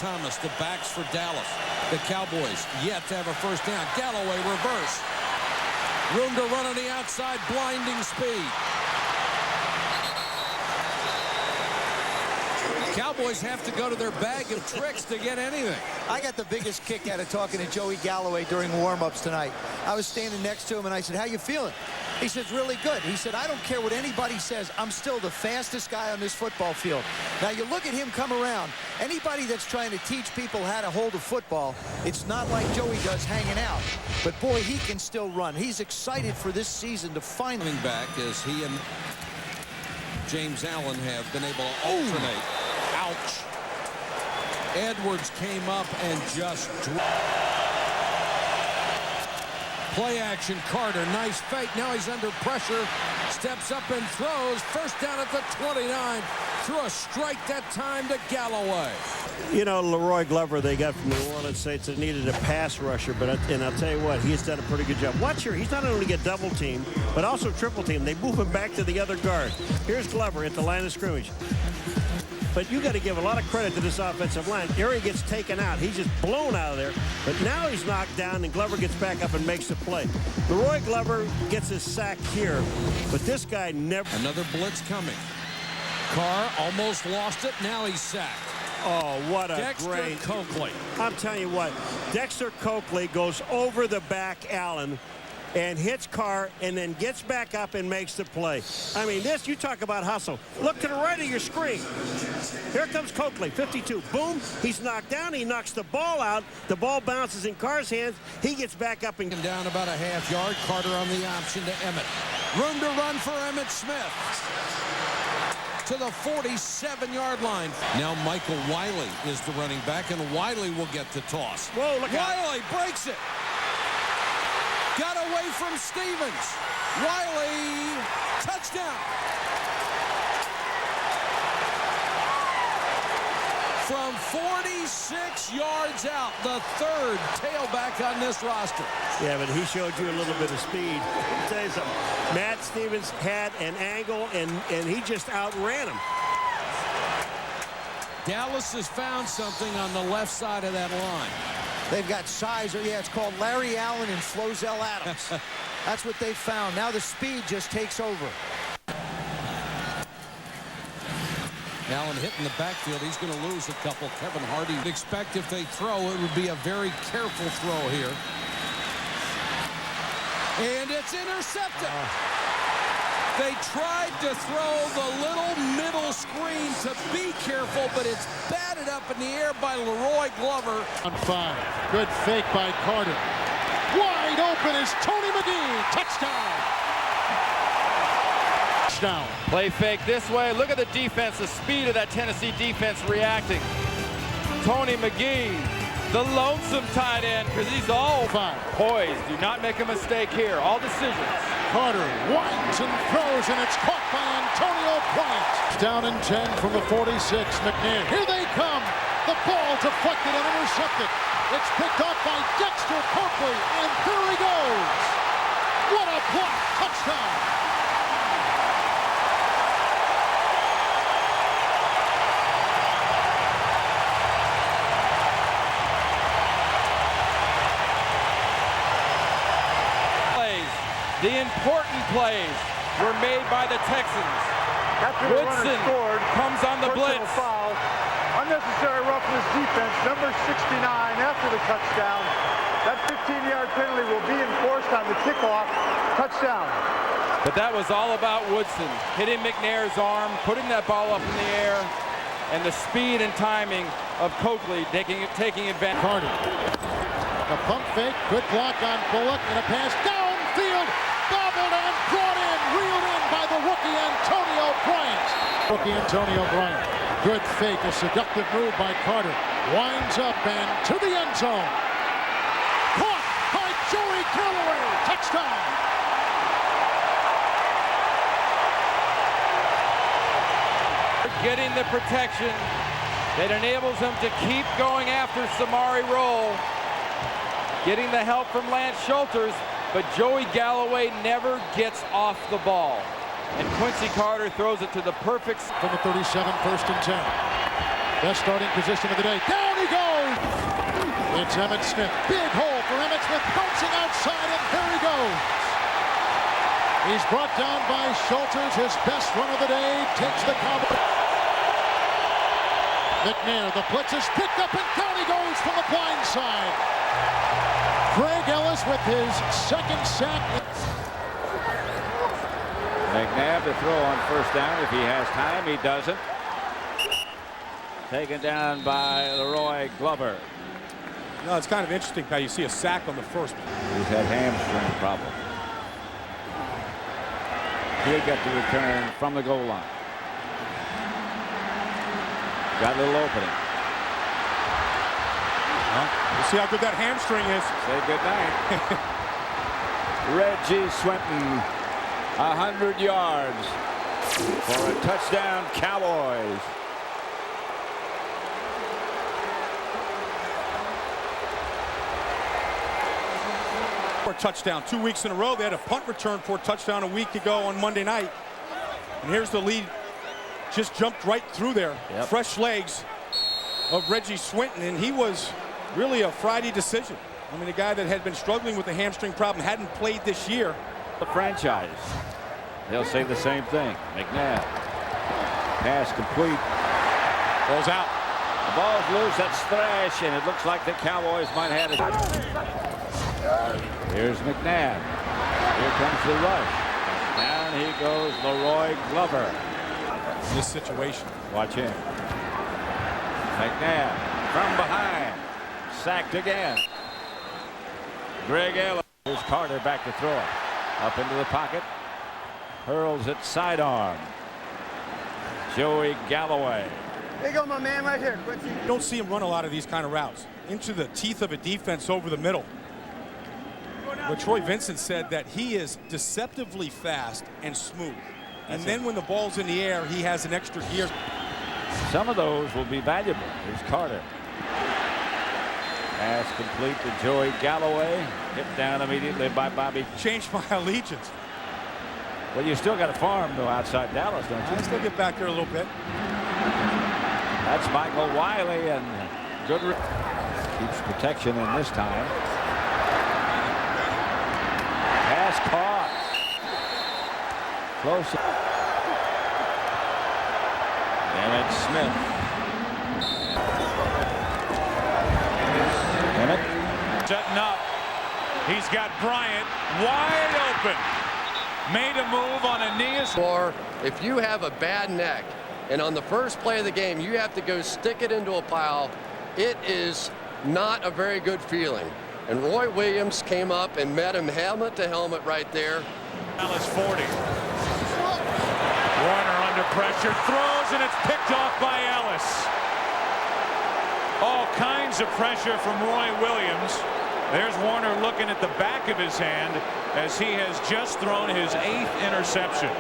Thomas, the backs for Dallas. The Cowboys yet to have a first down. Galloway reverse. Room to run on the outside, blinding speed. Cowboys have to go to their bag of tricks to get anything. I got the biggest kick out of talking to Joey Galloway during warm-ups tonight. I was standing next to him and I said, "How you feeling?" He says, "Really good." He said, "I don't care what anybody says. I'm still the fastest guy on this football field." Now you look at him come around. Anybody that's trying to teach people how to hold a football, it's not like Joey does hanging out. But boy, he can still run. He's excited for this season to finally coming back as he and James Allen have been able to alternate. Ouch. Edwards came up and just play action. Carter, nice fake. Now he's under pressure. Steps up and throws. First down at the 29. Threw a strike that time to Galloway. You know, Leroy Glover, they got from New Orleans Saints that needed a pass rusher, and I'll tell you what, he's done a pretty good job. Watch here, he's not only get double teamed, but also triple teamed. They move him back to the other guard. Here's Glover at the line of scrimmage. But you got to give a lot of credit to this offensive line. Here he gets taken out. He's just blown out of there. But now he's knocked down, and Glover gets back up and makes the play. Leroy Glover gets his sack here, but this guy never. Another blitz coming. Carr almost lost it. Now he's sacked. Oh, what a Dexter great. Coakley. I'm telling you what, Dexter Coakley goes over the back Allen and hits Carr and then gets back up and makes the play. I mean, this, you talk about hustle. Look to the right of your screen. Here comes Coakley, 52. Boom, he's knocked down. He knocks the ball out. The ball bounces in Carr's hands. He gets back up and down about a half yard. Carter on the option to Emmitt. Room to run for Emmitt Smith. To the 47-yard line. Now Michael Wiley is the running back, and Wiley will get the toss. Whoa, look out. Wiley breaks it. Got away from Stevens. Wiley, touchdown. From 46 yards out, the third tailback on this roster. Yeah, but he showed you a little bit of speed. I'll tell you something. Matt Stevens had an angle, and he just outran him. Dallas has found something on the left side of that line. They've got size, or yeah, it's called Larry Allen and Flozell Adams. That's what they found. Now the speed just takes over. Allen hitting the backfield. He's going to lose a couple. Kevin Hardy would expect if they throw, it would be a very careful throw here. And it's intercepted. They tried to throw the little middle screen to be careful, but it's batted up in the air by Leroy Glover. On 5. Good fake by Carter. Wide open is Tony McGee. Touchdown. Touchdown. Play fake this way. Look at the defense, the speed of that Tennessee defense reacting. Tony McGee, the lonesome tight end, because he's all poised. Do not make a mistake here. All decisions. Carter winds and throws, and it's caught by Antonio Bryant. Down and 10 from the 46. McNair. Here they come. The ball deflected and intercepted. It's picked up by Dexter Coakley, and here he goes. What a block. Touchdown. The important plays were made by the Texans. Woodson comes on the blitz. Foul. Unnecessary roughness defense, number 69 after the touchdown. That 15-yard penalty will be enforced on the kickoff. Touchdown. But that was all about Woodson. Hitting McNair's arm, putting that ball up in the air, and the speed and timing of Coakley taking advantage. Carter. A pump fake, good block on Bullock, and a pass downfield. Bobbled and brought in, reeled in by the rookie Antonio Bryant. Rookie Antonio Bryant. Good fake, a seductive move by Carter. Winds up and to the end zone. Caught by Joey Galloway. Touchdown. Getting the protection that enables him to keep going after Samari Rolle. Getting the help from Lance Schulters. But Joey Galloway never gets off the ball. And Quincy Carter throws it to the perfect. From the 37, 1st and 10. Best starting position of the day. Down he goes. It's Emmitt Smith. Big hole for Emmitt Smith. Bouncing outside, and there he goes. He's brought down by Schulters. His best run of the day. Takes the Cowboys. McNair, the blitz is picked up, and down he goes from the blind side. Greg Ellis with his second sack. McNabb to throw on first down if he has time. He doesn't. Taken down by Leroy Glover. No, it's kind of interesting how you see a sack on the first. He's had hamstring problem. He'll get the return from the goal line. Got a little opening. Well, we'll see how good that hamstring is. Say good night. Reggie Swinton, 100 yards for a touchdown, Cowboys. For a touchdown 2 weeks in a row. They had a punt return for a touchdown a week ago on Monday night. And here's the lead. Just jumped right through there. Yep. Fresh legs of Reggie Swinton, and he was really a Friday decision. I mean, a guy that had been struggling with a hamstring problem, hadn't played this year. The franchise. They'll say the same thing. McNabb. Pass complete. Ball's out. The ball's loose. That's Thrash, and it looks like the Cowboys might have it. Here's McNabb. Here comes the rush. Down he goes, Leroy Glover. This situation. Watch him. McNabb from behind. Sacked again. Greg Ellis. Here's Carter back to throw it. Up into the pocket. Hurls it sidearm. Joey Galloway. There you go, my man, right here. You don't see him run a lot of these kind of routes. Into the teeth of a defense over the middle. But Troy Vincent said that he is deceptively fast and smooth. And then when the ball's in the air, he has an extra gear. Some of those will be valuable. Here's Carter. Pass complete to Joey Galloway. Hit down immediately by Bobby. Changed my allegiance. Well, you still got a farm, though, outside Dallas, don't you? I still get back there a little bit. That's Michael Wiley, and good. Keeps protection in this time. Pass caught. Close. Emmitt Smith. Emmitt. Setting up. He's got Bryant wide open. Made a move on a knee. Or if you have a bad neck and on the first play of the game you have to go stick it into a pile, it is not a very good feeling. And Roy Williams came up and met him helmet to helmet right there. Dallas 40. Warner under pressure, throws, and it's picked off by Ellis. All kinds of pressure from Roy Williams. There's Warner looking at the back of his hand as he has just thrown his 8th interception.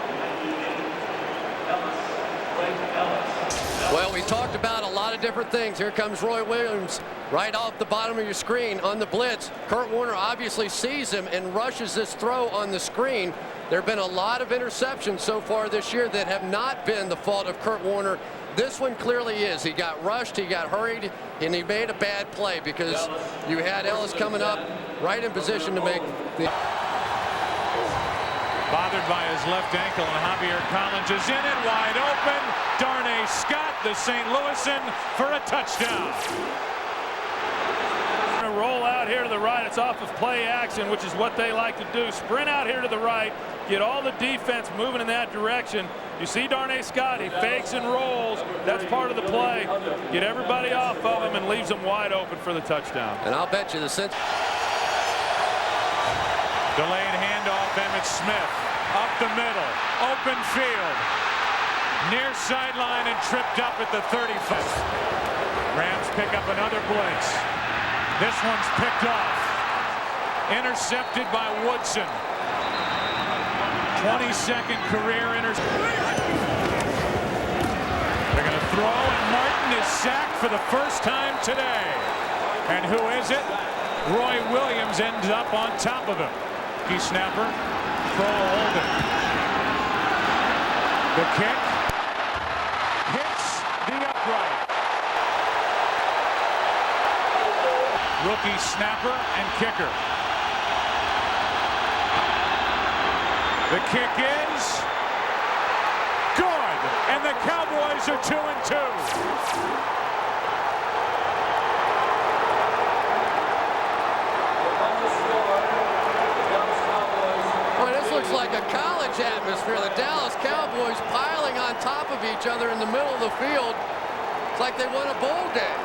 Well, we talked about a lot of different things. Here comes Roy Williams right off the bottom of your screen on the blitz. Kurt Warner obviously sees him and rushes this throw on the screen. There have been a lot of interceptions so far this year that have not been the fault of Kurt Warner. This one clearly is. He got rushed, he got hurried, and he made a bad play because you had Ellis coming up right in position to make the... Bothered by his left ankle, and Javier Collins is in it, wide open. Darnay Scott, the St. Louisan, for a touchdown. Roll out here to the right. It's off of play action, which is what they like to do. Sprint out here to the right, get all the defense moving in that direction. You see Darnay Scott, he fakes and rolls. That's part of the play. Get everybody off of him and leaves them wide open for the touchdown. And I'll bet you the sense. Delayed handoff, Emmitt Smith. Up the middle, open field. Near sideline and tripped up at the 35th. Rams pick up another blitz. This one's picked off. Intercepted by Woodson. 22nd career interception. They're going to throw, and Martin is sacked for the first time today. And who is it? Roy Williams ends up on top of him. Key snapper, Kroll holding. The kick hits the upright. rookie snapper and kicker. The kick is good, and the Cowboys are 2-2. Looks like a college atmosphere. The Dallas Cowboys piling on top of each other in the middle of the field. It's like they won a bowl game.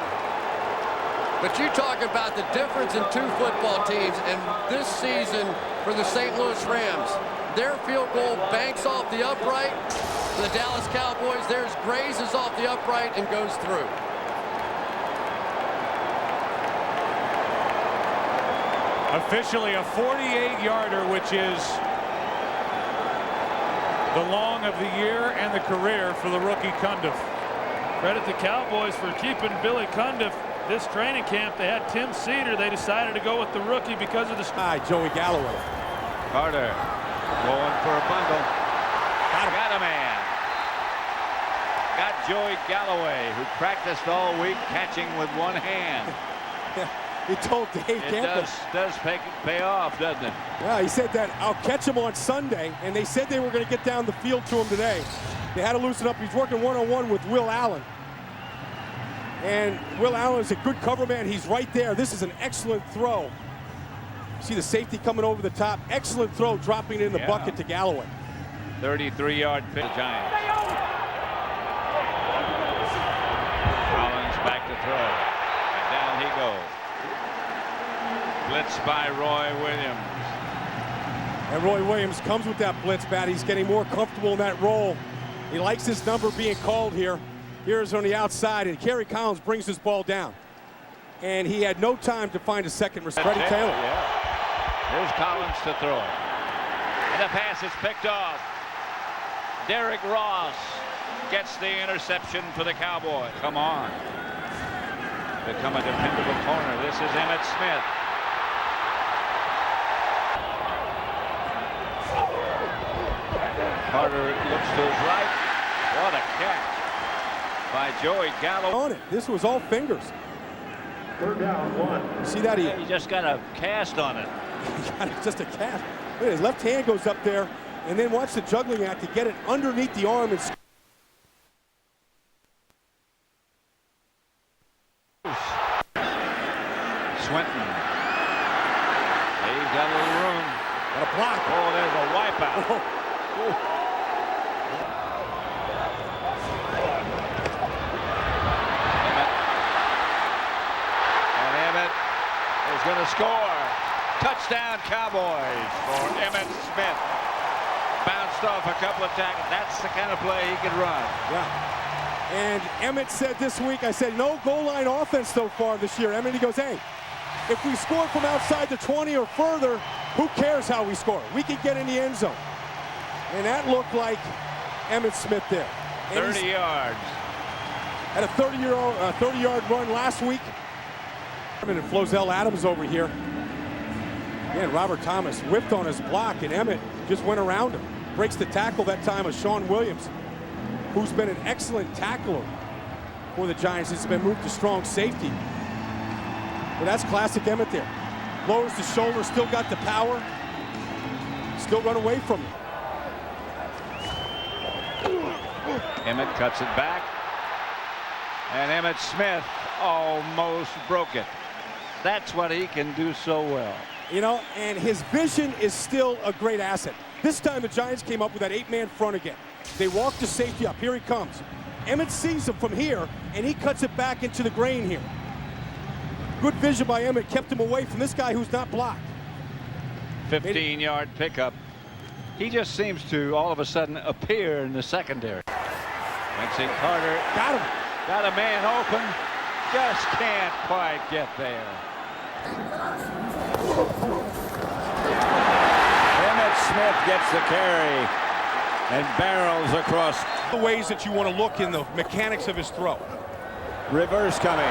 But you talk about the difference in two football teams, and this season for the St. Louis Rams, their field goal banks off the upright. For the Dallas Cowboys, theirs grazes off the upright and goes through. Officially a 48-yarder, which is the long of the year and the career for the rookie Cundiff. Credit the Cowboys for keeping Billy Cundiff this training camp. They had Tim Cedar. They decided to go with the rookie because of the Joey Galloway. Carter going for a bundle. Got a man. Got Joey Galloway, who practiced all week catching with one hand. He told Dave Campbell. It does pay off, doesn't it? Yeah, he said that I'll catch him on Sunday, and they said they were going to get down the field to him today. They had to loosen up. He's working one-on-one with Will Allen. And Will Allen is a good cover man. He's right there. This is an excellent throw. See the safety coming over the top. Excellent throw, dropping it in the bucket to Galloway. 33-yard pitch. The Giants. Collins back to throw. And down he goes. Blitz by Roy Williams. And Roy Williams comes with that blitz bat. He's getting more comfortable in that role. He likes this number being called here. Here's on the outside, and Kerry Collins brings his ball down. And he had no time to find a second receiver. Freddie Taylor. Yeah. Here's Collins to throw. And the pass is picked off. Derrick Ross gets the interception for the Cowboys. Come on. Become a dependable corner. This is Emmitt Smith. Carter looks to his right. What a catch by Joey Galloway. On it. This was all fingers. Third down, 1. See that? He just got a cast on it. Just a cast. His left hand goes up there, and then watch the juggling act to get it underneath the arm and Swinton. He's got a little room. Got a block. Oh, there's a wipeout. Emmitt is going to score. Touchdown Cowboys for Emmitt Smith. Bounced off a couple of tackles. That's the kind of play he can run. Yeah. And Emmitt said this week, I said, no goal line offense so far this year. Emmitt, he goes, hey, if we score from outside the 20 or further, who cares how we score? We can get in the end zone. And that looked like Emmitt Smith there. And 30 yards. Had a 30-yard run last week. And Flozell Adams over here. Again, Robert Thomas whipped on his block, and Emmitt just went around him. Breaks the tackle that time of Sean Williams, who's been an excellent tackler for the Giants. It's been moved to strong safety. But that's classic Emmitt there. Lowers the shoulder, still got the power. Still run away from him. Emmitt cuts it back. And Emmitt Smith almost broke it. That's what he can do so well. You know, and his vision is still a great asset. This time the Giants came up with that 8-man front again. They walk the safety up. Here he comes. Emmitt sees him from here, and he cuts it back into the grain here. Good vision by Emmitt, kept him away from this guy who's not blocked. 15-yard pickup. He just seems to all of a sudden appear in the secondary. Quincy Carter got him. Got a man open. Just can't quite get there. Emmitt Smith gets the carry and barrels across. The ways that you want to look in the mechanics of his throw. Reverse coming.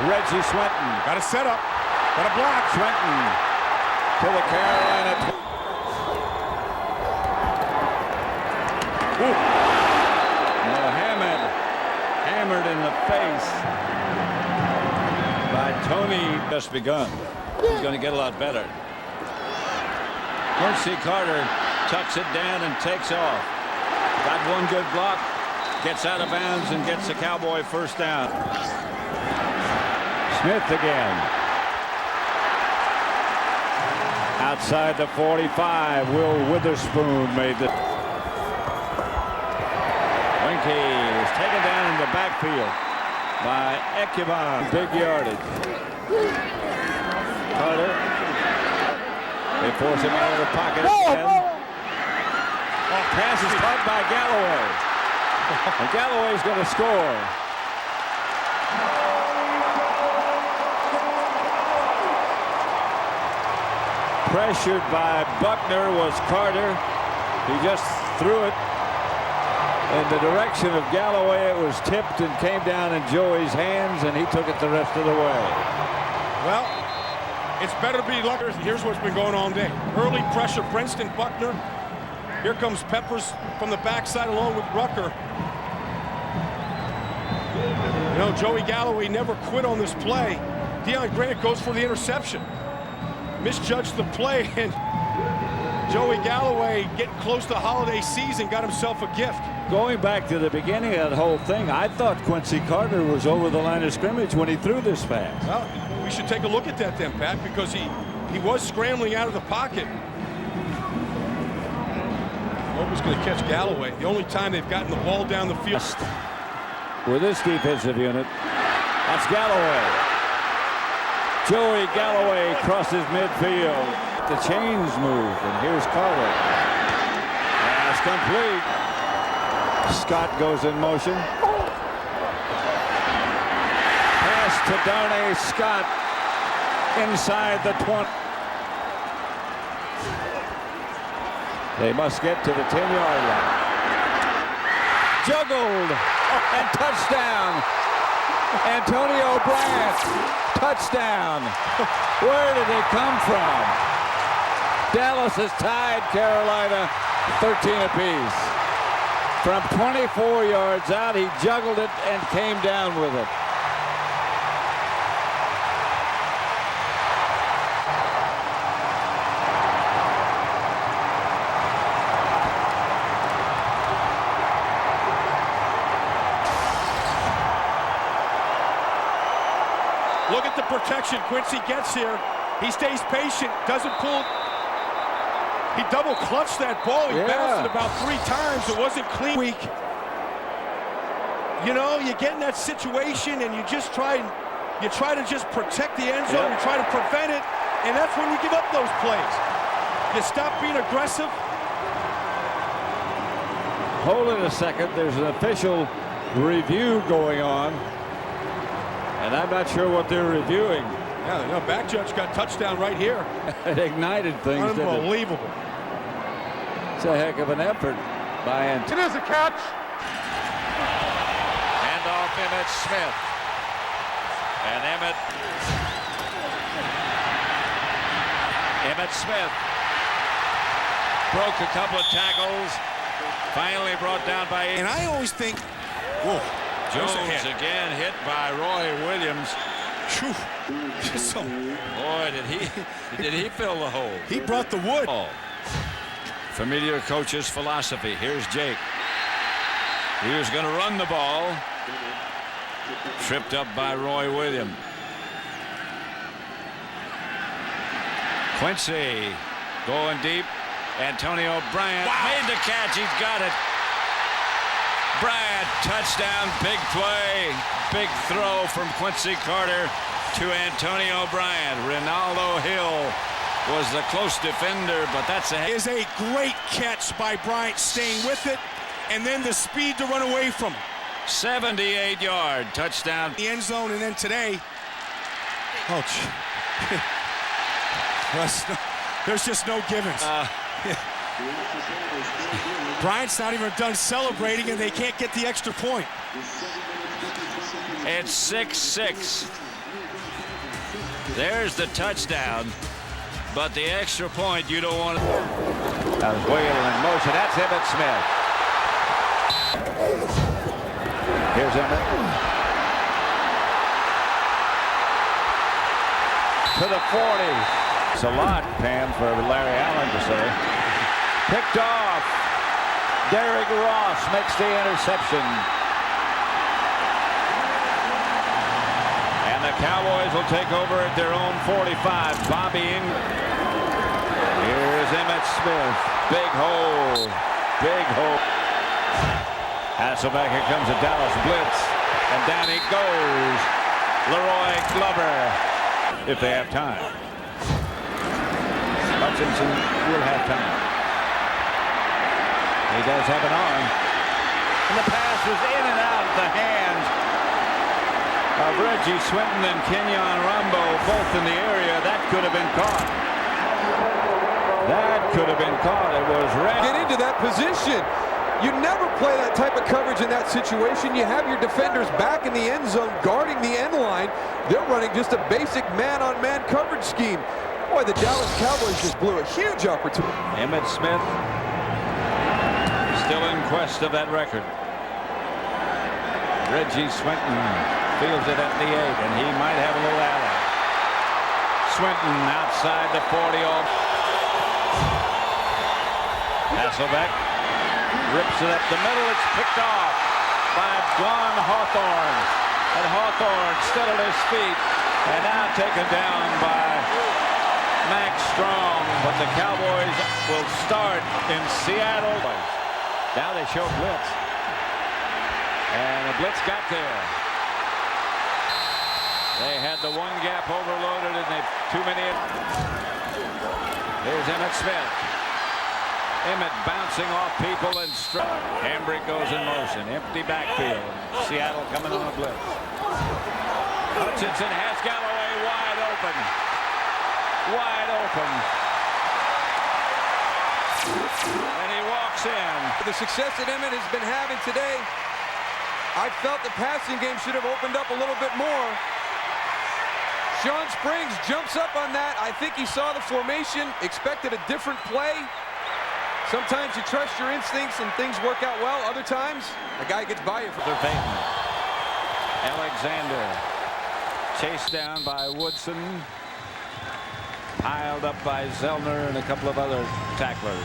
Reggie Swinton. Got a setup. Got a block. Swinton to the Carolina. Mohammed hammered in the face by Tony just begun. He's going to get a lot better. Quincy Carter tucks it down and takes off. Got one good block. Gets out of bounds and gets the Cowboy first down. Smith again. Outside the 45, Will Witherspoon made the. Winky is taken down in the backfield by Ekuban. Big yardage. Carter. They force him out of the pocket again. Pass is caught by Galloway. And Galloway's going to score. Pressured by Buckner was Carter. He just threw it in the direction of Galloway. It was tipped and came down in Joey's hands, and he took it the rest of the way. Well, it's better to be lucky. Here's what's been going on all day. Early pressure, Princeton, Buckner. Here comes Peppers from the backside along with Rucker. You know, Joey Galloway never quit on this play. Deion Grant goes for the interception. Misjudged the play, and Joey Galloway, getting close to holiday season, got himself a gift. Going back to the beginning of that whole thing, I thought Quincy Carter was over the line of scrimmage when he threw this pass. Well, we should take a look at that then, Pat, because he was scrambling out of the pocket. Nobody's going to catch Galloway. The only time they've gotten the ball down the field. With this defensive unit, that's Galloway. Joey Galloway crosses midfield. The chains move, and here's Carter. Pass complete. Scott goes in motion. Pass to Darnay Scott inside the 20. They must get to the 10-yard line. Juggled and touchdown. Antonio Bryant, touchdown. Where did it come from? Dallas has tied Carolina 13 apiece. From 24 yards out, he juggled it and came down with it. Look at the protection Quincy gets here. He stays patient, doesn't pull. He double clutched that ball. He bounced it about 3 times. It wasn't clean. Weak. You know, you get in that situation and you try to just protect the end zone. You try to prevent it, and that's when you give up those plays. You stop being aggressive. Hold it a second. There's an official review going on, and I'm not sure what they're reviewing. Yeah, the back judge got touchdown right here. It ignited things. Unbelievable. It's a heck of an effort by Antonio. It is a catch. Hand off Emmitt Smith. And Emmitt Smith broke a couple of tackles. Finally brought down by. And I always think, whoa, Jones again hit by Roy Williams. Boy, did he fill the hole. He brought the wood. Familiar coach's philosophy. Here's Jake. He was going to run the ball. Tripped up by Roy Williams. Quincy going deep. Antonio Bryant made the catch. He's got it. Bryant, touchdown, big play. Big throw from Quincy Carter to Antonio Bryant. Ronaldo Hill was the close defender, but that's is a great catch by Bryant, staying with it, and then the speed to run away from him. 78-yard touchdown. The end zone, and then today, there's just no givens. Bryant's not even done celebrating, and they can't get the extra point. It's 6-6. There's the touchdown, but the extra point you don't want to. That was Williams in motion. That's Emmitt Smith. Here's Emmitt. to the 40. It's a lot, Pam, for Larry Allen to say. Picked off. Derrick Ross makes the interception. And the Cowboys will take over at their own 45. Bobby Ingram. Here's Emmitt Smith. Big hole. Big hole. Hasselbeck, here comes a Dallas blitz. And down he goes. Leroy Glover. If they have time. Hutchinson will have time. He does have an arm. And the pass was in and out of the hands of Reggie Swinton and Kenyon Rambo, both in the area. That could have been caught. That could have been caught. It was Red. Get into that position. You never play that type of coverage in that situation. You have your defenders back in the end zone guarding the end line. They're running just a basic man-on-man coverage scheme. Boy, the Dallas Cowboys just blew a huge opportunity. Emmitt Smith still in quest of that record. Reggie Swinton feels it at the 8, and he might have a little ally. Swinton outside the 40 off. Hasselbeck rips it up the middle. It's picked off by Dwan Hawthorne. And Hawthorne still at his feet. And now taken down by Max Strong. But the Cowboys will start in Seattle. Now they show blitz. And the blitz got there. They had the one gap overloaded and they too many. Here's Emmitt Smith. Emmitt bouncing off people and struck. Hambrick goes in motion. Empty backfield. Seattle coming on a blitz. Hutchinson has Galloway wide open. Wide open. And he walks in. The success that Emmitt has been having today, I felt the passing game should have opened up a little bit more. Sean Springs jumps up on that. I think he saw the formation, expected a different play. Sometimes you trust your instincts and things work out well. Other times, a guy gets by you. For Payton. Alexander chased down by Woodson. Piled up by Zellner and a couple of other tacklers.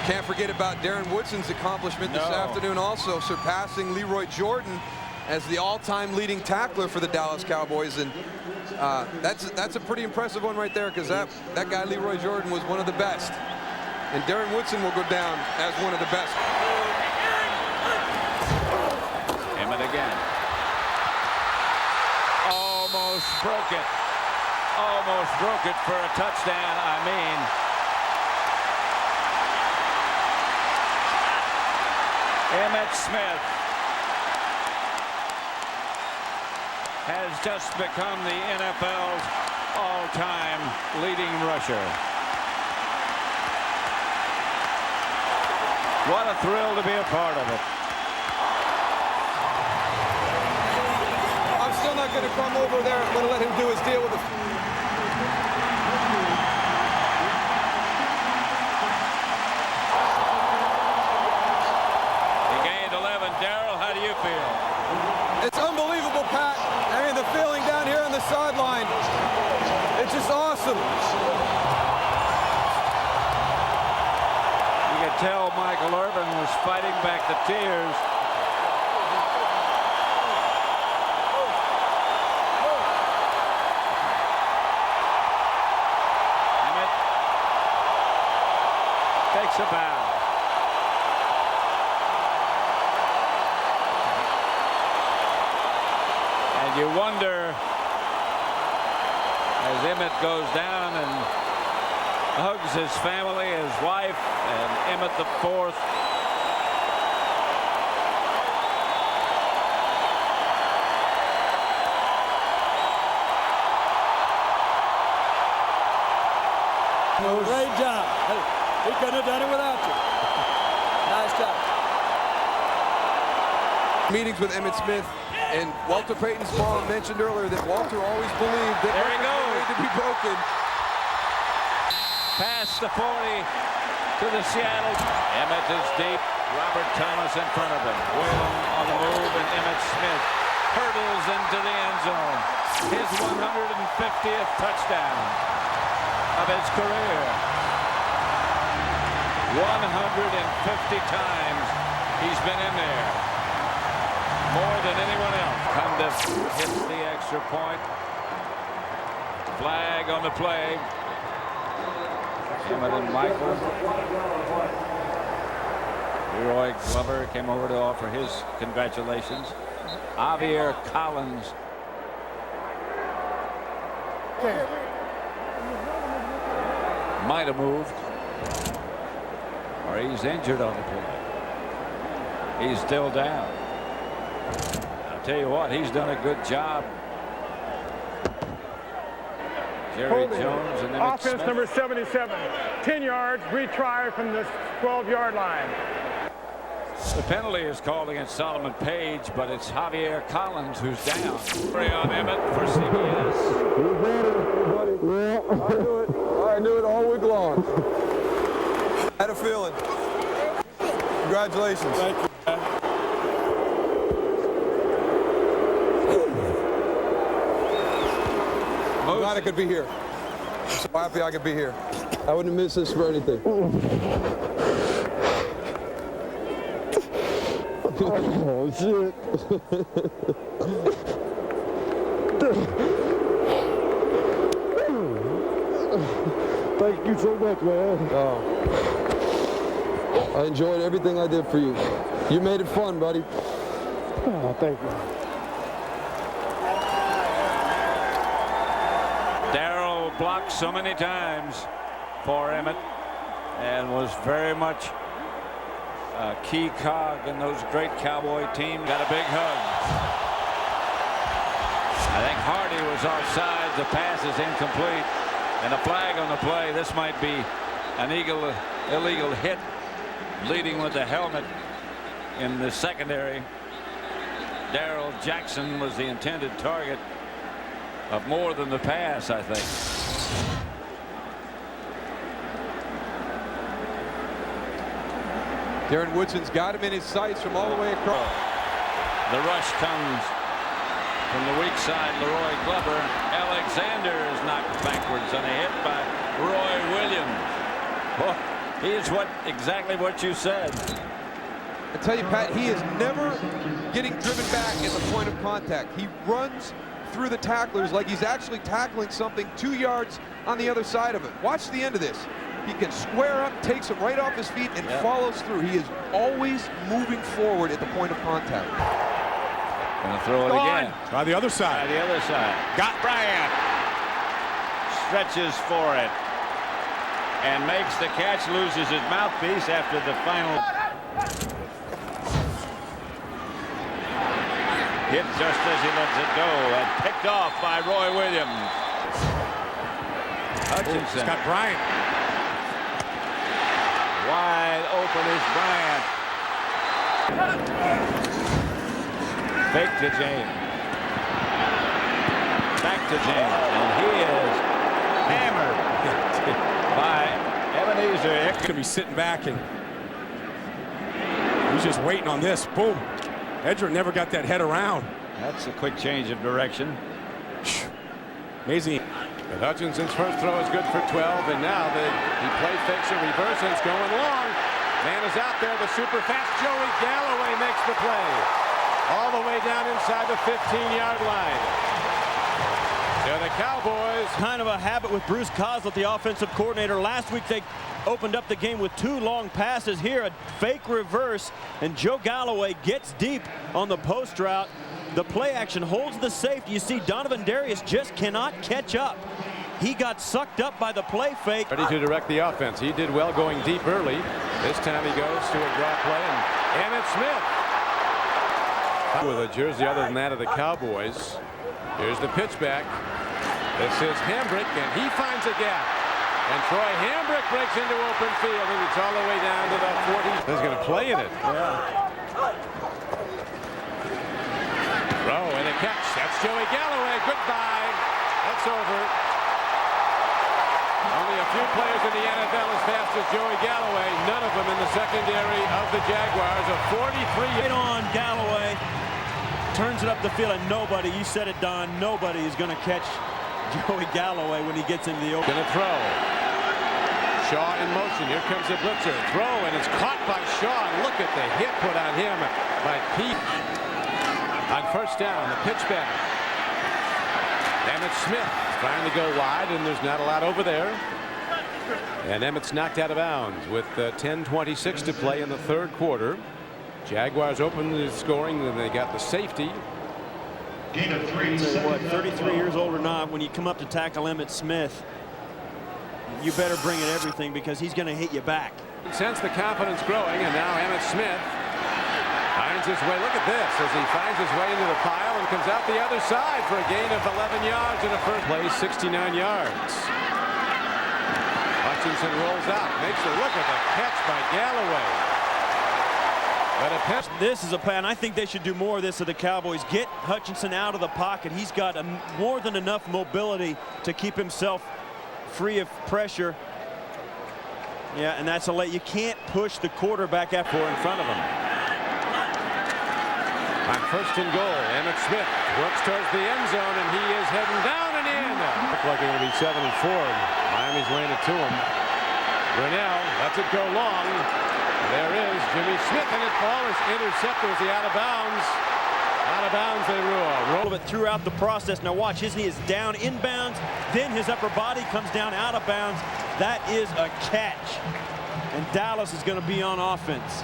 Can't forget about Darren Woodson's accomplishment this afternoon also, surpassing Leroy Jordan as the all-time leading tackler for the Dallas Cowboys. And that's a pretty impressive one right there, because that guy Leroy Jordan was one of the best. And Darren Woodson will go down as one of the best. Emmitt again. Almost broke it. Almost broke it for a touchdown, I mean. Emmitt Smith has just become the NFL's all-time leading rusher. What a thrill to be a part of it. I'm still not going to come over there. I'm going to let him do his deal with the... He gained 11. Darryl, how do you feel? It's unbelievable, Pat. I mean, the feeling down here on the sideline, it's just awesome. You could tell Michael Irvin was fighting back the tears. Emmitt takes a bow. You wonder, as Emmitt goes down and hugs his family, his wife, and Emmitt the fourth. Great job. Hey, he couldn't have done it without you. Nice job. Meetings with Emmitt Smith. And Walter Payton Small mentioned earlier that Walter always believed that there he goes to be broken. Past the 40 to the Seattle. Emmitt is deep. Robert Thomas in front of him. Whalen on the move, and Emmitt Smith hurdles and his 150th touchdown of his career. 150 times he's been in there. More than anyone else. Cundiff hits the extra point. Flag on the play. Emmitt and Michael. Leroy Glover came over to offer his congratulations. Javier Collins. Might have moved. Or he's injured on the play. He's still down. I'll tell you what, he's done a good job. Jerry Jones and Emmitt Offense Smith. number 77. 10 yards, retry from the 12-yard line. The penalty is called against Solomon Page, but it's Javier Collins who's down. On Emmitt for CBS. I knew it all week long. Had a feeling. Congratulations. Thank you. I'm glad I could be here. I'm so happy I could be here. I wouldn't miss this for anything. Oh, shit. Thank you so much, man. I enjoyed everything I did for you. You made it fun, buddy. Oh, thank you. Darryl blocked so many times for Emmitt and was very much a key cog in those great Cowboy teams. Got a big hug. I think Hardy was offside. The pass is incomplete. And a flag on the play. This might be an illegal hit, leading with the helmet in the secondary. Darrell Jackson was the intended target of more than the pass, I think. Darren Woodson's got him in his sights from all the way across. The rush comes from the weak side. Leroy Glover. Alexander is knocked backwards on a hit by Roy Williams. Well, he is exactly what you said. I tell you, Pat, he is never getting driven back at the point of contact. He runs through the tacklers like he's actually tackling something 2 yards on the other side of it. Watch the end of this. He can square up, takes him right off his feet, and follows through. He is always moving forward at the point of contact. Gonna throw it again. By the other side. By the other side. Got Bryant. Stretches for it. And makes the catch, loses his mouthpiece after the final hit just as he lets it go. And picked off by Roy Williams. Hutchinson. He's got Bryant. Wide open is Bryant. Fake to James. Back to James. And he is hammered by Ebenezer. He's going to be sitting back, and he's just waiting on this. Boom. Edger never got that head around. That's a quick change of direction. Amazing. But Hutchinson's first throw is good for 12, and now he play fakes a reverse, and it's going long. Man is out there. The super fast Joey Galloway makes the play. All the way down inside the 15-yard line. So the Cowboys. Kind of a habit with Bruce Coslett, the offensive coordinator. Last week they opened up the game with 2 long passes. Here a fake reverse, and Joe Galloway gets deep on the post route. The play action holds the safety. You see Donovan Darius just cannot catch up. He got sucked up by the play fake. Ready to direct the offense. He did well going deep early. This time he goes to a draw play, and Emmitt Smith with a jersey other than that of the Cowboys. Here's the pitch back. This is Hambrick, and he finds a gap. And Troy Hambrick breaks into open field, and it's all the way down to the 40. He's going to play in it. Throw and a catch. That's Joey Galloway. Goodbye. That's over. Only a few players in the NFL as fast as Joey Galloway. None of them in the secondary of the Jaguars. A 43. Right on Galloway. turns it up the field, and nobody, you said it, Don, nobody is going to catch Joey Galloway when he gets into the open. Going to throw. Shaw in motion. Here comes the blitzer. Throw, and it's caught by Shaw. Look at the hit put on him by Pete. On first down, the pitch back. Emmitt Smith trying to go wide, and there's not a lot over there. And Emmitt's knocked out of bounds with 10:26 to play in the third quarter. Jaguars open the scoring, and they got the safety. Gain of 3. Tell you what, 33 years old or not, when you come up to tackle Emmitt Smith, you better bring it everything, because he's going to hit you back. Sense the confidence growing, and now Emmitt Smith finds his way. Look at this as he finds his way into the pile and comes out the other side for a gain of 11 yards in a first play, 69 yards. Hutchinson rolls out, makes a look at the catch by Galloway. But this is a plan. I think they should do more of this to the Cowboys. Get Hutchinson out of the pocket. He's got more than enough mobility to keep himself free of pressure. Yeah, and that's a late. You can't push the quarterback in front of him. On first and goal, Emmitt Smith works towards the end zone, and he is heading down and in. Looks like it's going to be 7-4. Miami's laying it to him. Brunell lets it go long. There is Jimmy Smith, and his ball is intercepted. Is he out of bounds? Out of bounds, they rule. Roll it throughout the process. Now watch, his knee is down inbounds, then his upper body comes down out of bounds. That is a catch. And Dallas is going to be on offense.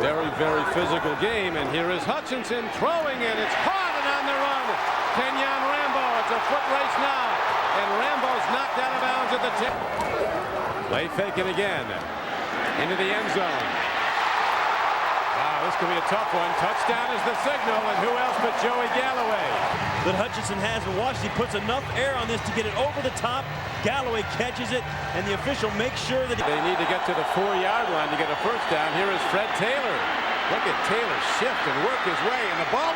Very, very physical game, and here is Hutchinson throwing, and it's caught and on the run. Kenyon Rambo, it's a foot race now, and Rambo's knocked out of bounds at the tip. Play faking again, into the end zone. Wow, this could be a tough one. Touchdown is the signal, and who else but Joey Galloway? But Hutchinson hasn't watched. He puts enough air on this to get it over the top. Galloway catches it, and the official makes sure that they need to get to the 4-yard line to get a first down. Here is Fred Taylor. Look at Taylor shift and work his way, and the ball.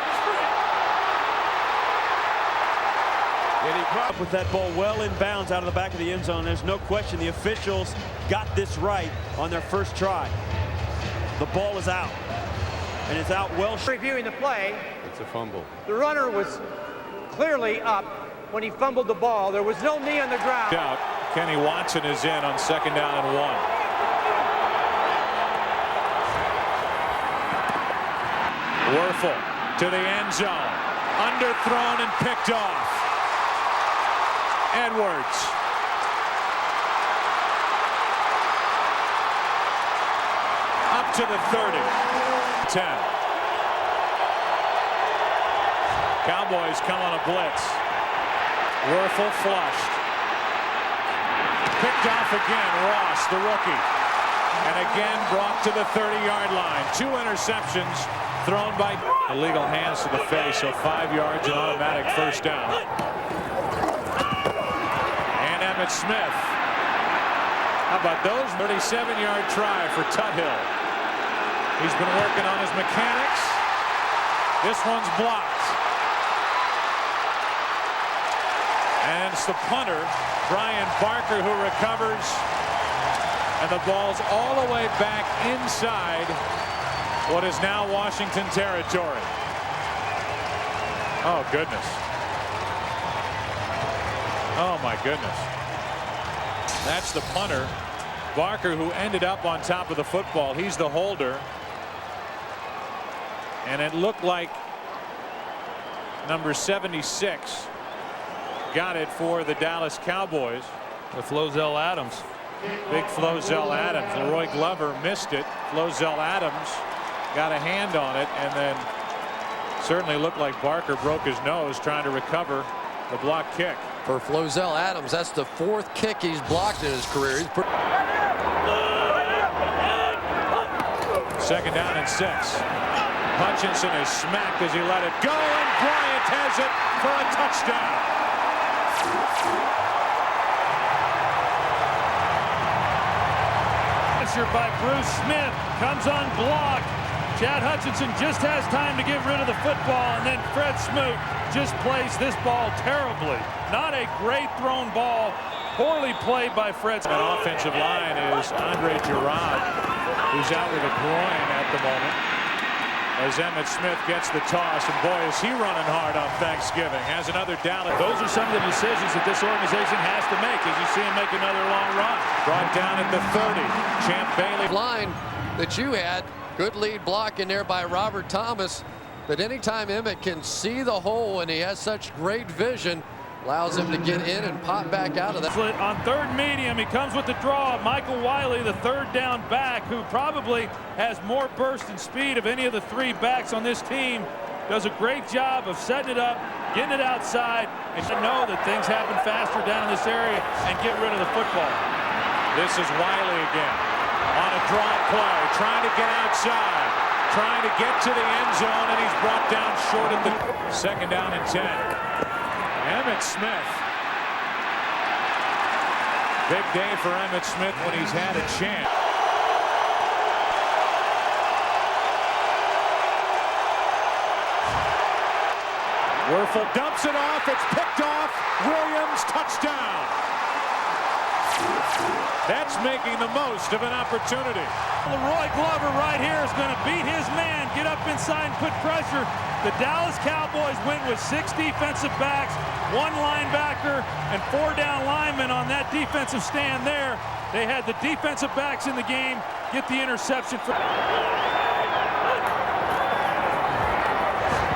And he brought with that ball well in bounds out of the back of the end zone. There's no question the officials got this right on their first try. The ball is out, and it's out well. Reviewing the play, it's a fumble. The runner was clearly up when he fumbled the ball. There was no knee on the ground. Out. Kenny Watson is in on 2nd down and 1. Werfel to the end zone. Underthrown and picked off. Edwards. Up to the 30. 10. Cowboys come on a blitz. Werfel flushed. Picked off again. Ross, the rookie. And again brought to the 30-yard line. 2 interceptions thrown by illegal hands to the face, so 5 yards and automatic first down. And Emmitt Smith. How about those? 37-yard try for Tuthill. He's been working on his mechanics. This one's blocked. And it's the punter, Bryan Barker, who recovers. And the ball's all the way back inside what is now Washington territory. Oh, goodness. Oh, my goodness. That's the punter, Barker, who ended up on top of the football. He's the holder. And it looked like number 76 got it for the Dallas Cowboys with Flozell Adams. Big Flozell Adams. Leroy Glover missed it. Flozell Adams got a hand on it, and then certainly looked like Barker broke his nose trying to recover the block kick. For Flozell Adams, that's the 4th kick he's blocked in his career. 2nd down and 6. Hutchinson is smacked as he let it go, and Bryant has it for a touchdown. Pressure by Bruce Smith comes on block. Chad Hutchinson just has time to get rid of the football, and then Fred Smoot just plays this ball terribly. Not a great thrown ball, poorly played by Fred. An offensive line is Andre Gerard, who's out with a groin at the moment. as Emmitt Smith gets the toss, and boy, is he running hard on Thanksgiving. Has another down. Those are some of the decisions that this organization has to make as you see him make another long run. Brought down at the 30. Champ Bailey. Line that you had, good lead block in there by Robert Thomas. But anytime Emmitt can see the hole and he has such great vision, allows him to get in and pop back out of that. On third medium, he comes with the draw. Michael Wiley, the third down back, who probably has more burst and speed of any of the three backs on this team, does a great job of setting it up, getting it outside, and you know that things happen faster down in this area and get rid of the football. This is Wiley again on a draw play, trying to get outside, trying to get to the end zone, and he's brought down short at the second down and 10. Emmitt Smith. Big day for Emmitt Smith when he's had a chance. Werfel dumps it off. It's picked off. Williams, touchdown. That's making the most of an opportunity. Leroy Glover right here is going to beat his man, get up inside and put pressure. The Dallas Cowboys went with 6 defensive backs, 1 linebacker, and 4 down linemen on that defensive stand there. They had the defensive backs in the game get the interception.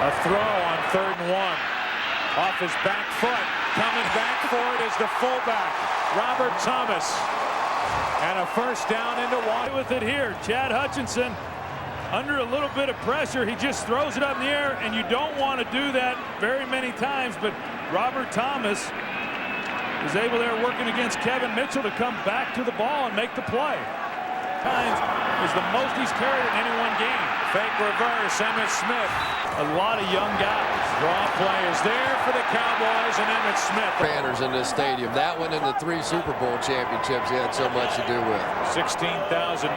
A throw on 3rd and 1. Off his back foot. Coming back for it is the fullback, Robert Thomas. And a first down into one. With it here, Chad Hutchinson under a little bit of pressure. He just throws it up in the air, and you don't want to do that very many times, but Robert Thomas is able there working against Kevin Mitchell to come back to the ball and make the play. Times is the most he's carried in any one game. Fake reverse, Emmitt Smith. A lot of young guys. Draw play is there for the Cowboys and Emmitt Smith. Banners in this stadium. That one in the 3 Super Bowl championships he had so much to do with. 16,986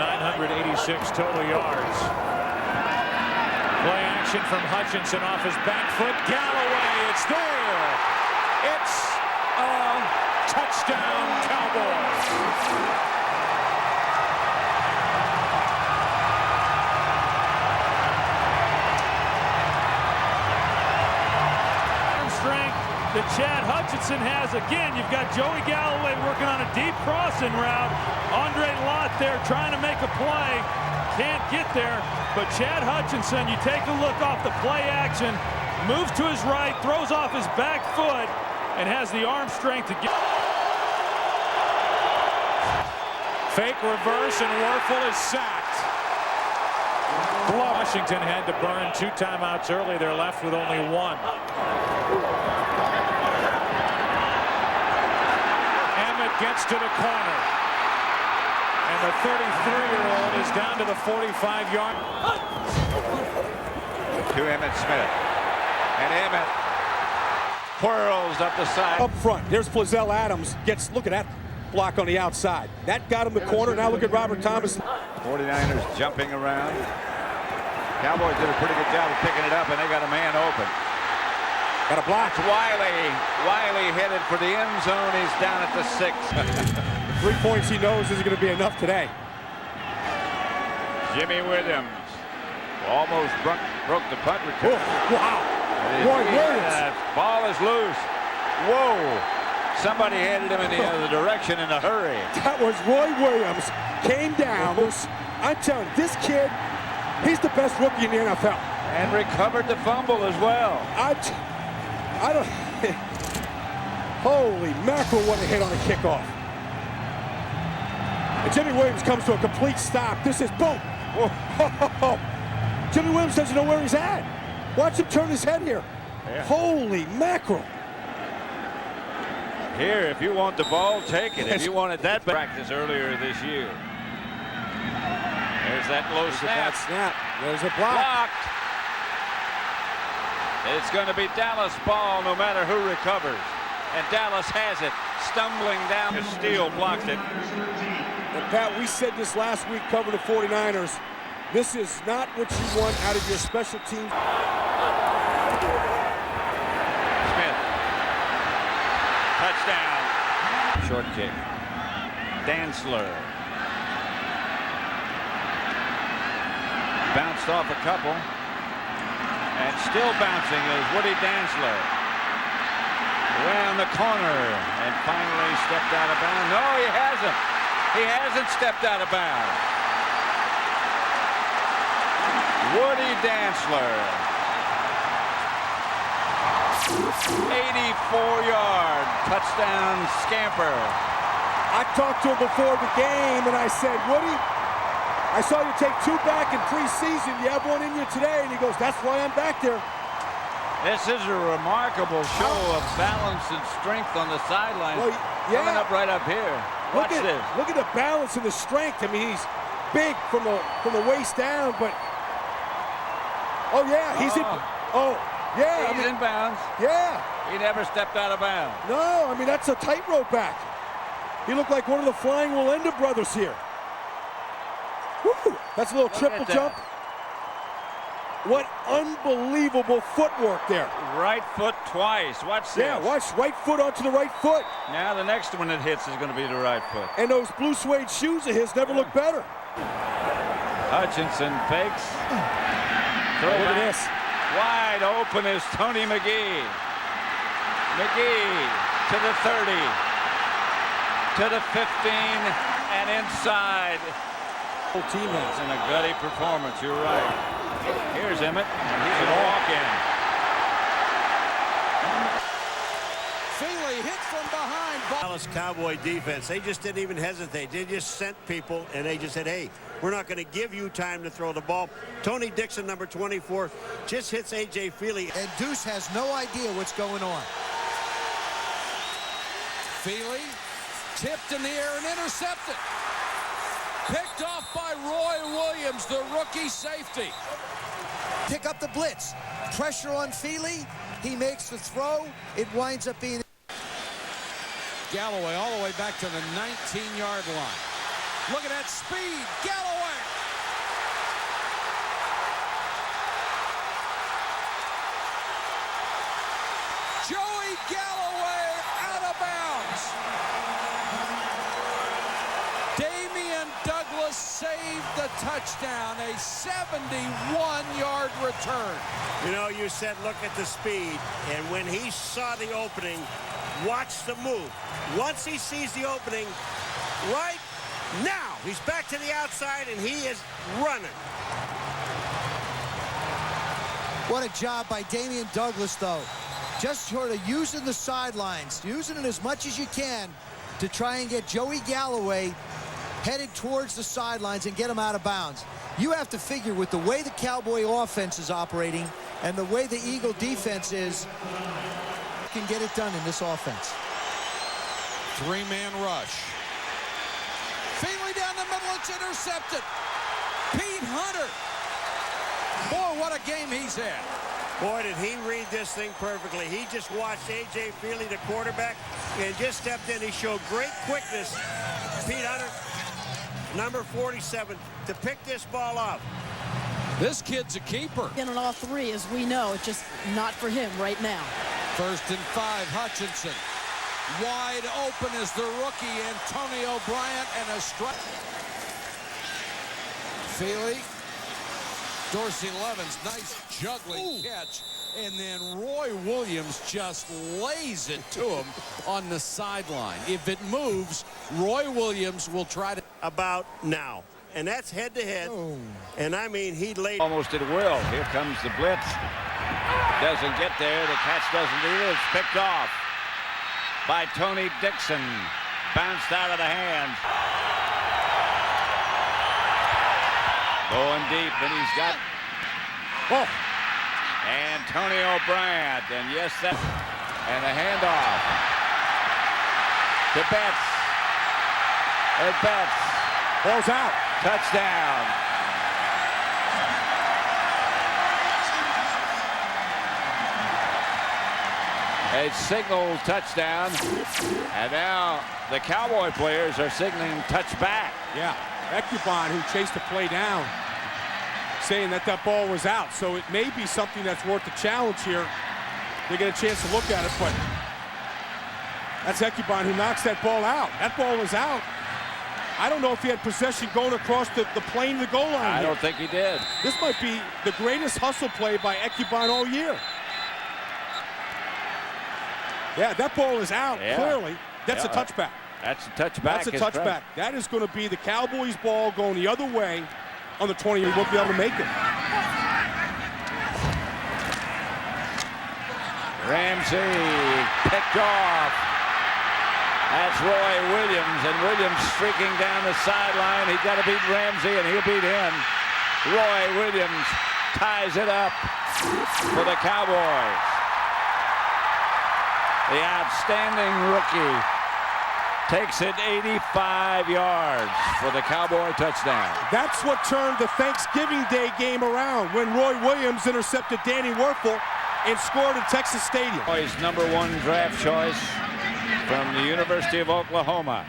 total yards. Play action from Hutchinson off his back foot. Galloway, it's there. It's a touchdown, Cowboys. That Chad Hutchinson has. Again, you've got Joey Galloway working on a deep crossing route. Andre Lott there trying to make a play. Can't get there, but Chad Hutchinson, you take a look off the play action, moves to his right, throws off his back foot, and has the arm strength to get. Fake reverse, and Werfel is sacked. Washington had to burn 2 timeouts early. They're left with only 1. Gets to the corner, and the 33-year-old is down to the 45-yard. To Emmitt Smith, and Emmitt whirls up the side. Up front, there's Flazell Adams. Look at that block on the outside. That got him the corner. Now look at Robert Thomas. 49ers jumping around. Cowboys did a pretty good job of picking it up, and they got a man open. Got a block. Wiley. Wiley headed for the end zone. He's down at the 6. 3 points he knows isn't going to be enough today. Jimmy Williams almost broke the punt return. Oh, wow. Roy Williams. Ball is loose. Whoa. Somebody headed him in the other direction in a hurry. That was Roy Williams. Came down. I'm telling you, this kid, he's the best rookie in the NFL. And recovered the fumble as well. I don't. Holy mackerel, what a hit on a kickoff. And Jimmy Williams comes to a complete stop. This is boom. Whoa. Jimmy Williams doesn't know where he's at. Watch him turn his head here. Yeah. Holy mackerel. Here, if you want the ball, take it. If you wanted that practice earlier this year. There's that low snap. There's a block. Blocked. It's going to be Dallas ball no matter who recovers. And Dallas has it. Stumbling down. Steele blocked it. And Pat, we said this last week, cover the 49ers. This is not what you want out of your special teams. Smith. Touchdown. Short kick. Dantzler. Bounced off a couple. And still bouncing is Woody Dantzler. Around the corner and finally stepped out of bounds. No, he hasn't. He hasn't stepped out of bounds. Woody Dantzler. 84-yard touchdown scamper. I talked to him before the game and I said, Woody, I saw you take 2 back in preseason. You have 1 in you today. And he goes, that's why I'm back there. This is a remarkable show of balance and strength on the sideline. Well, yeah. Coming up right up here. Watch this. Look at the balance and the strength. I mean, he's big from the waist down, but oh yeah, he's in. Oh yeah, he's in bounds. Yeah. He never stepped out of bounds. No, I mean that's a tightrope back. He looked like one of the Flying Willenda brothers here. Woo! That's a little triple jump. What unbelievable footwork there. Right foot twice. Watch this. Yeah, watch right foot onto the right foot. Now the next one that hits is going to be the right foot. And those blue suede shoes of his never looked better. Hutchinson fakes. Look at this. Wide open is Tony McGee. McGee to the 30. To the 15 and inside. Whole team has. In a gutty performance, you're right. Here's Emmitt, and he's going to walk in. Feely hit from behind. Dallas Cowboy defense, they just didn't even hesitate. They just sent people, and they just said, hey, we're not going to give you time to throw the ball. Tony Dixon, number 24, just hits A.J. Feely. And Deuce has no idea what's going on. Feely tipped in the air and intercepted. Picked off by Roy Williams, the rookie safety. Pick up the blitz. Pressure on Feely. He makes the throw. It winds up being... Galloway all the way back to the 19-yard line. Look at that speed. Galloway. Joey Galloway out of bounds. Douglas saved the touchdown, a 71-yard return. You know, you said look at the speed, and when he saw the opening, watch the move. Once he sees the opening, right now, he's back to the outside, and he is running. What a job by Damian Douglas, though. Just sort of using the sidelines, using it as much as you can to try and get Joey Galloway headed towards the sidelines and get him out of bounds. You have to figure with the way the Cowboy offense is operating and the way the Eagle defense is, you can get it done in this offense. 3-man rush. Feely down the middle, it's intercepted. Pete Hunter. Boy, what a game he's had. Boy, did he read this thing perfectly. He just watched A.J. Feely, the quarterback, and just stepped in. He showed great quickness. Pete Hunter, number 47, to pick this ball up. This kid's a keeper. In on all 3, as we know, it's just not for him right now. 1st and 5, Hutchinson. Wide open is the rookie, Antonio Bryant, and a strike. Feely. Dorsey Levens, nice juggling catch. And then Roy Williams just lays it to him on the sideline. If it moves, Roy Williams will try to... About now. And that's head-to-head. And, I mean, he laid... Almost at will. Here comes the blitz. Doesn't get there. The catch doesn't either. It's picked off by Tony Dixon. Bounced out of the hands. Going deep, and he's got Antonio Bryant, and yes, that, and a handoff to Betts. And Betts. Ball's out. Touchdown. A signal touchdown, and now the Cowboy players are signaling touchback. Yeah. Ecubon, who chased the play down, saying that ball was out. So it may be something that's worth a challenge here. They get a chance to look at it, but that's Ecubon who knocks that ball out. That ball was out. I don't know if he had possession going across the plane to the goal line. I don't think he did. This might be the greatest hustle play by Ekubon all year. Yeah, that ball is out, clearly. That's a touchback. That's a touchback. That's a touchback. That is going to be the Cowboys' ball going the other way on the 20. He won't be able to make it. Ramsey picked off. That's Roy Williams, and Williams streaking down the sideline. He's got to beat Ramsey, and he'll beat him. Roy Williams ties it up for the Cowboys. The outstanding rookie takes it 85 yards for the Cowboy touchdown. That's what turned the Thanksgiving Day game around when Roy Williams intercepted Danny Werfel and scored at Texas Stadium. His #1 draft choice from the University of Oklahoma.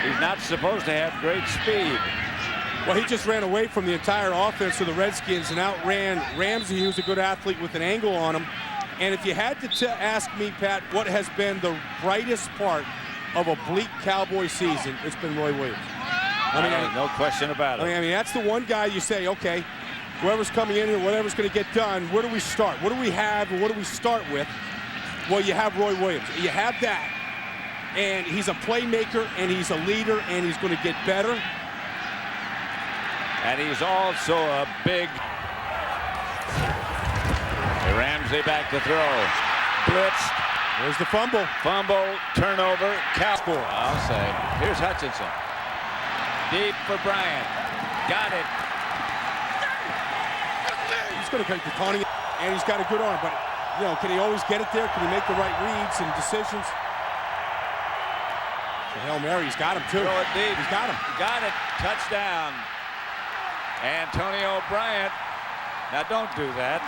He's not supposed to have great speed. Well, he just ran away from the entire offense of the Redskins and outran Ramsey, who's a good athlete with an angle on him. And if you had to ask me, Pat, what has been the brightest part of a bleak Cowboy season, it's been Roy Williams. I mean, no question about it. I mean, that's the one guy you say, okay, whoever's coming in here, whatever's going to get done, where do we start? What do we have and what do we start with? Well, you have Roy Williams. You have that, and he's a playmaker, and he's a leader, and he's going to get better. And he's also a big... Ramsey back to throw. Blitzed. There's the fumble. Fumble, turnover, Cowboy. I'll say. Here's Hutchinson. Deep for Bryant. Got it. He's going to get the taunting, and he's got a good arm, but, you know, can he always get it there? Can he make the right reads and decisions? So Hail Mary, he's got him, too. Throw it deep. He's got him. Got it. Touchdown. Antonio Bryant. Now, don't do that.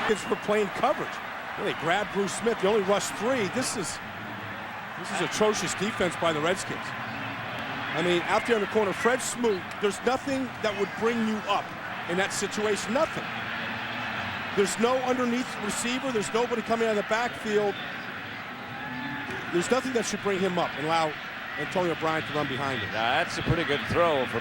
Kids were playing coverage. They grabbed Bruce Smith. They only rushed 3. This is atrocious defense by the Redskins. I mean, out there in the corner, Fred Smoot, there's nothing that would bring you up in that situation. Nothing. There's no underneath receiver. There's nobody coming out of the backfield. There's nothing that should bring him up and allow Antonio Bryant to run behind him. Now, that's a pretty good throw for